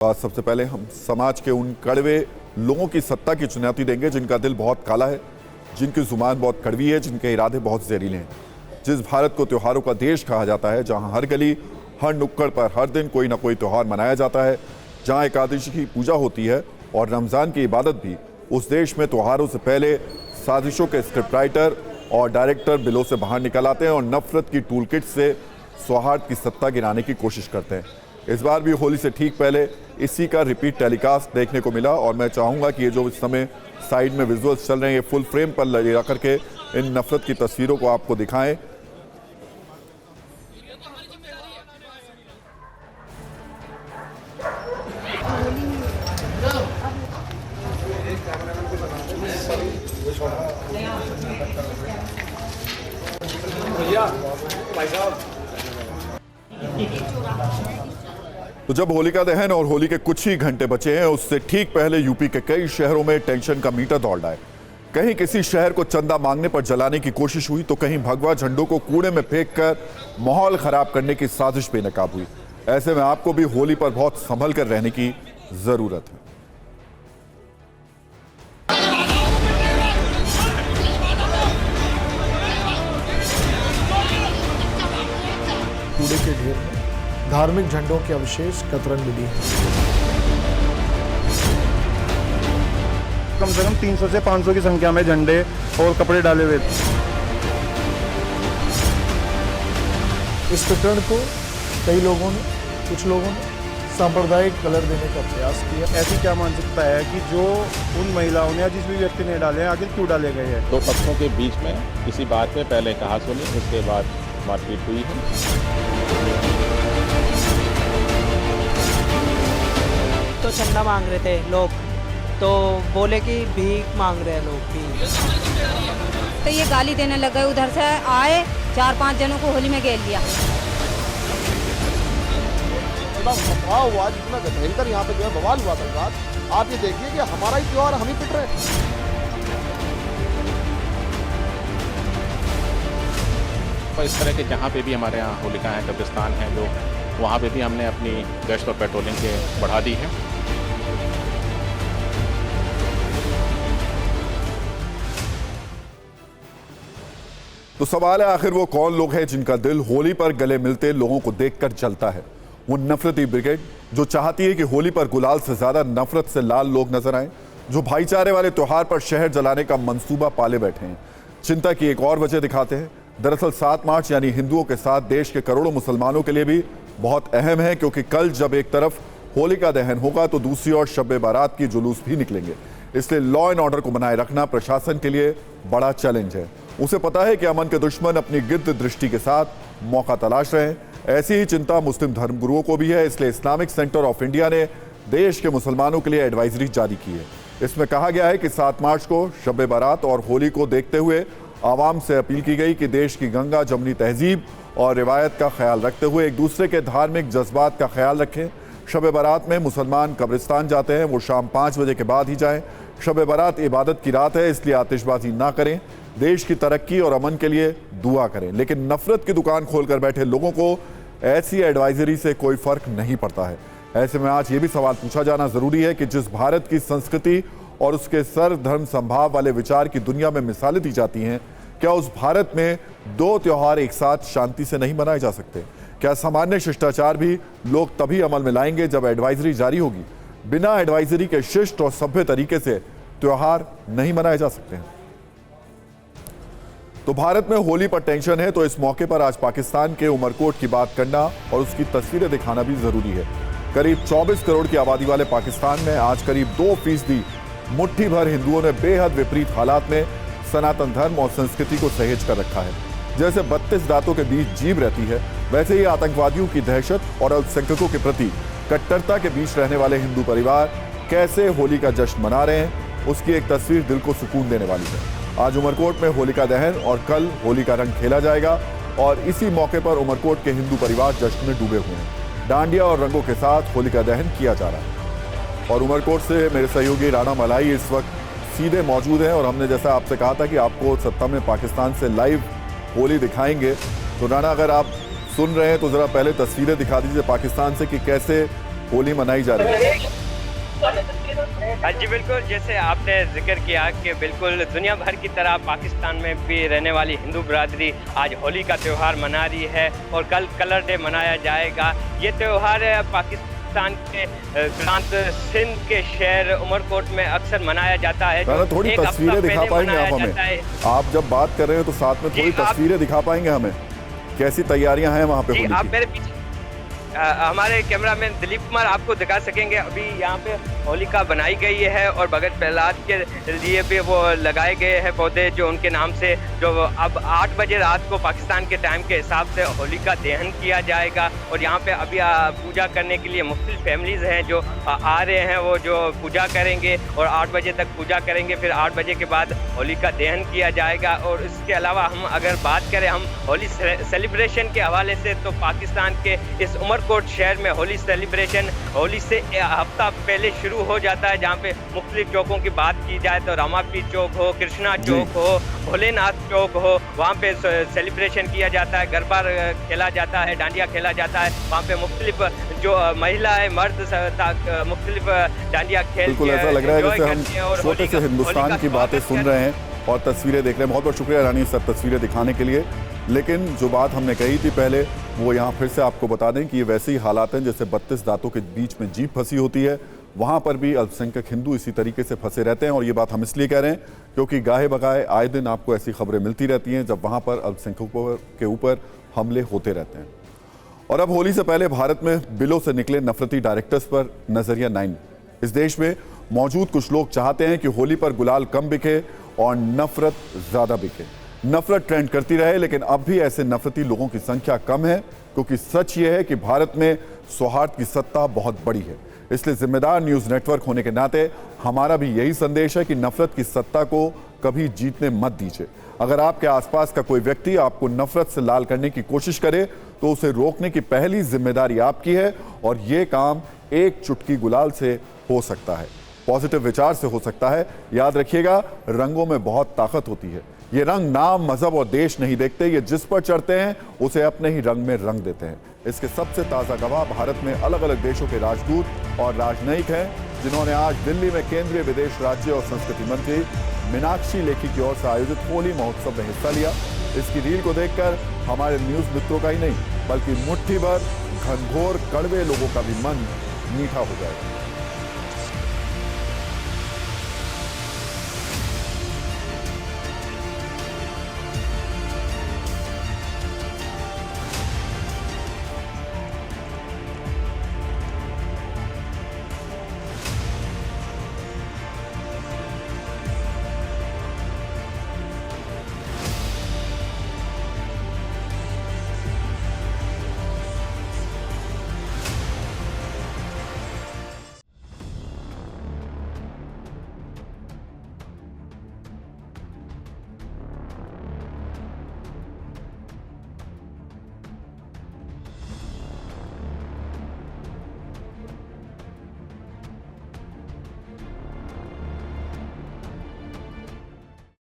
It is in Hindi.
आज सबसे पहले हम समाज के उन कड़वे लोगों की सत्ता की चुनौती देंगे जिनका दिल बहुत काला है, जिनकी जुबान बहुत कड़वी है, जिनके इरादे बहुत जहरीले हैं। जिस भारत को त्योहारों का देश कहा जाता है, जहां हर गली हर नुक्कड़ पर हर दिन कोई ना कोई त्यौहार मनाया जाता है, जहां एकादशी की पूजा होती है और रमज़ान की इबादत भी, उस देश में त्योहारों से पहले साजिशों के स्क्रिप्ट राइटर और डायरेक्टर बिलों से बाहर निकल आते हैं और नफरत की टूल किट से सौहार्द की सत्ता गिराने की कोशिश करते हैं। इस बार भी होली से ठीक पहले इसी का रिपीट टेलीकास्ट देखने को मिला और मैं चाहूँगा कि ये जो इस समय साइड में विजुअल्स चल रहे हैं, ये फुल फ्रेम पर लगा करके इन नफरत की तस्वीरों को आपको दिखाएं। तो जब होलिका दहन और होली के कुछ ही घंटे बचे हैं, उससे ठीक पहले यूपी के कई शहरों में टेंशन का मीटर दौड़ रहा है। कहीं किसी शहर को चंदा मांगने पर जलाने की कोशिश हुई तो कहीं भगवा झंडों को कूड़े में फेंककर माहौल खराब करने की साजिश बेनकाब हुई। ऐसे में आपको भी होली पर बहुत संभल कर रहने की जरूरत है। कूड़े के ढेर में धार्मिक झंडों के अवशेष कतरन मिली है। कम से कम 300 से 500 की संख्या में झंडे और कपड़े डाले हुए थे। इस प्रकरण को कुछ लोगों ने सांप्रदायिक कलर देने का प्रयास किया। ऐसी क्या मानसिकता है कि जो उन महिलाओं ने या जिस भी व्यक्ति ने डाले हैं, आखिर क्यों डाले गए हैं? दो पक्षों के बीच में किसी बात पे पहले कहा सुनी, उसके बाद मारपीट हुई है। तो चंदा मांग रहे थे लोग, तो बोले कि भीख मांग रहे हैं लोग भी। तो ये गाली देने लग गए, उधर से आए 4-5 जनों को होली में घेर लिया। हुआ जितना भयंकर यहाँ पे जो है बवाल हुआ कल रात, आप ये देखिए कि हमारा ही त्योहार हम ही पिट रहे हैं। तो इस तरह के जहाँ पे भी हमारे यहाँ होलिका हैं, कब्रिस्तान हैं, जो वहाँ पे भी हमने अपनी गश्त और पेट्रोलिंग के बढ़ा दी है। तो सवाल है, आखिर वो कौन लोग हैं जिनका दिल होली पर गले मिलते लोगों को देखकर जलता है? वो नफरती ब्रिगेड जो चाहती है कि होली पर गुलाल से ज्यादा नफरत से लाल लोग नजर आए, जो भाईचारे वाले त्योहार पर शहर जलाने का मंसूबा पाले बैठे हैं। चिंता की एक और वजह दिखाते हैं। दरअसल 7 मार्च यानी हिंदुओं के साथ देश के करोड़ों मुसलमानों के लिए भी बहुत अहम है, क्योंकि कल जब एक तरफ होलिका दहन होगा तो दूसरी ओर शब बारात की जुलूस भी निकलेंगे। इसलिए लॉ एंड ऑर्डर को बनाए रखना प्रशासन के लिए बड़ा चैलेंज है। उसे पता है कि अमन के दुश्मन अपनी गिद्ध दृष्टि के साथ मौका तलाश रहे हैं। ऐसी ही चिंता मुस्लिम धर्मगुरुओं को भी है। इसलिए इस्लामिक सेंटर ऑफ इंडिया ने देश के मुसलमानों के लिए एडवाइजरी जारी की है। इसमें कहा गया है कि 7 मार्च को शब बारात और होली को देखते हुए आवाम से अपील की गई कि देश की गंगा जमनी तहजीब और रिवायत का ख्याल रखते हुए एक दूसरे के धार्मिक जज्बात का ख्याल रखें। शब बारात में मुसलमान कब्रिस्तान जाते हैं, वो शाम 5 बजे के बाद ही जाएं। शब बारात इबादत की रात है, इसलिए आतिशबाजी ना करें। देश की तरक्की और अमन के लिए दुआ करें। लेकिन नफरत की दुकान खोलकर बैठे लोगों को ऐसी एडवाइजरी से कोई फर्क नहीं पड़ता है। ऐसे में आज ये भी सवाल पूछा जाना जरूरी है कि जिस भारत की संस्कृति और उसके सर्वधर्म संभाव वाले विचार की दुनिया में मिसालें दी जाती हैं, क्या उस भारत में 2 त्योहार एक साथ शांति से नहीं मनाए जा सकते? क्या सामान्य शिष्टाचार भी लोग तभी अमल में लाएंगे जब एडवाइजरी जारी होगी? बिना एडवाइजरी के शिष्ट और सभ्य तरीके से त्योहार नहीं मनाए जा सकते हैं। तो भारत में होली पर टेंशन है, तो इस मौके पर आज पाकिस्तान के उमरकोट की बात करना और उसकी तस्वीरें दिखाना भी जरूरी है। करीब 24 करोड़ की आबादी वाले पाकिस्तान में आज करीब 2% मुट्ठी भर हिंदुओं ने बेहद विपरीत हालात में सनातन धर्म और संस्कृति को सहेज कर रखा है। जैसे 32 दांतों के बीच जीभ रहती है, वैसे ही आतंकवादियों की दहशत और अल्पसंख्यकों के प्रति कट्टरता के बीच रहने वाले हिंदू परिवार कैसे होली का जश्न मना रहे हैं, उसकी एक तस्वीर दिल को सुकून देने वाली है। आज उमरकोट में होलिका दहन और कल होली का रंग खेला जाएगा और इसी मौके पर उमरकोट के हिंदू परिवार जश्न में डूबे हुए हैं। डांडिया और रंगों के साथ होलिका दहन किया जा रहा है। और उमरकोट से मेरे सहयोगी राणा मलाई इस वक्त सीधे मौजूद हैं और हमने जैसा आपसे कहा था कि आपको सत्ता में पाकिस्तान से लाइव होली दिखाएंगे। तो राणा, अगर आप सुन रहे हैं तो ज़रा पहले तस्वीरें दिखा दीजिए पाकिस्तान से कि कैसे होली मनाई जा रही है। हाँ जी बिल्कुल, जैसे आपने जिक्र किया कि बिल्कुल दुनिया भर की तरह पाकिस्तान में भी रहने वाली हिंदू बिरादरी आज होली का त्यौहार मना रही है और कल कलर डे मनाया जाएगा। ये त्यौहार पाकिस्तान के प्रांत सिंध के शहर उमरकोट में अक्सर मनाया जाता है। थोड़ी तस्वीरें दिखा पाएंगे आप हमें? आप जब बात कर रहे हैं तो साथ में थोड़ी तस्वीरें दिखा पाएंगे हमें? कैसी तैयारियां हैं वहाँ पे होली की? आप मेरे पीछे हमारे कैमरामैन दिलीप कुमार आपको दिखा सकेंगे। अभी यहाँ पे होलिका बनाई गई है और भगत प्रहलाद के लिए भी वो लगाए गए हैं पौधे जो उनके नाम से, जो अब 8 बजे रात को पाकिस्तान के टाइम के हिसाब से होलिका दहन किया जाएगा। और यहाँ पे अभी पूजा करने के लिए मुख्तलिफ फैमिलीज़ हैं जो आ रहे हैं, वो जो पूजा करेंगे और 8 बजे तक पूजा करेंगे। फिर 8 बजे के बाद होलिका दहन किया जाएगा। और इसके अलावा हम अगर बात करें हम होली सेलिब्रेशन के हवाले से, तो पाकिस्तान के इस उमरकोट शहर में होली सेलिब्रेशन होली से हफ्ता पहले शुरू हो जाता है। जहाँ पे मुख्तलिफ चौकों की बात की जाए तो रामापीर चौक हो, कृष्णा चौक हो, भोलेनाथ चौक हो, वहाँ पे सेलिब्रेशन किया जाता है, गरबा खेला जाता है, डांडिया खेला जाता है। वहाँ पे मुख्तलिफ जो महिलाएं मर्द मुख्तलिफ डांडिया खेल, बिल्कुल ऐसा लग रहा है जैसे हम छोटे से हिंदुस्तान की बातें सुन रहे हैं और तस्वीरें देख रहे हैं। बहुत बहुत शुक्रिया रानी सब तस्वीरें दिखाने के लिए। लेकिन जो बात हमने कही थी पहले, वो यहाँ फिर से आपको बता दें कि ये वैसे ही हालात हैं जैसे 32 दांतों के बीच में जीभ फंसी होती है। वहाँ पर भी अल्पसंख्यक हिंदू इसी तरीके से फंसे रहते हैं। और ये बात हम इसलिए कह रहे हैं क्योंकि गाहे बगाए आए दिन आपको ऐसी खबरें मिलती रहती हैं जब वहाँ पर अल्पसंख्यकों के ऊपर हमले होते रहते हैं। और अब होली से पहले भारत में बिलों से निकले नफरती डायरेक्टर्स पर नजरिया 9। इस देश में मौजूद कुछ लोग चाहते हैं कि होली पर गुलाल कम बिके और नफरत ज्यादा बिके। नफरत ट्रेंड करती रहे, लेकिन अब भी ऐसे नफरती लोगों की संख्या कम है क्योंकि सच ये है कि भारत में सौहार्द की सत्ता बहुत बड़ी है। इसलिए जिम्मेदार न्यूज नेटवर्क होने के नाते हमारा भी यही संदेश है कि नफरत की सत्ता को कभी जीतने मत दीजिए। अगर आपके आसपास का कोई व्यक्ति आपको नफरत से लाल करने की कोशिश करे तो उसे रोकने की पहली जिम्मेदारी आपकी है। और ये काम एक चुटकी गुलाल से हो सकता है, पॉजिटिव विचार से हो सकता है। याद रखिएगा, रंगों में बहुत ताकत होती है। ये रंग नाम, मजहब और देश नहीं देखते, ये जिस पर चढ़ते हैं उसे अपने ही रंग में रंग देते हैं। इसके सबसे ताज़ा गवाह भारत में अलग अलग देशों के राजदूत और राजनयिक हैं, जिन्होंने आज दिल्ली में केंद्रीय विदेश राज्य और संस्कृति मंत्री मीनाक्षी लेखी की ओर से आयोजित होली महोत्सव में हिस्सा लिया। इसकी रील को देखकर हमारे न्यूज मित्रों का ही नहीं बल्कि मुट्ठी भर घनघोर कड़वे लोगों का भी मन मीठा हो जाएगा।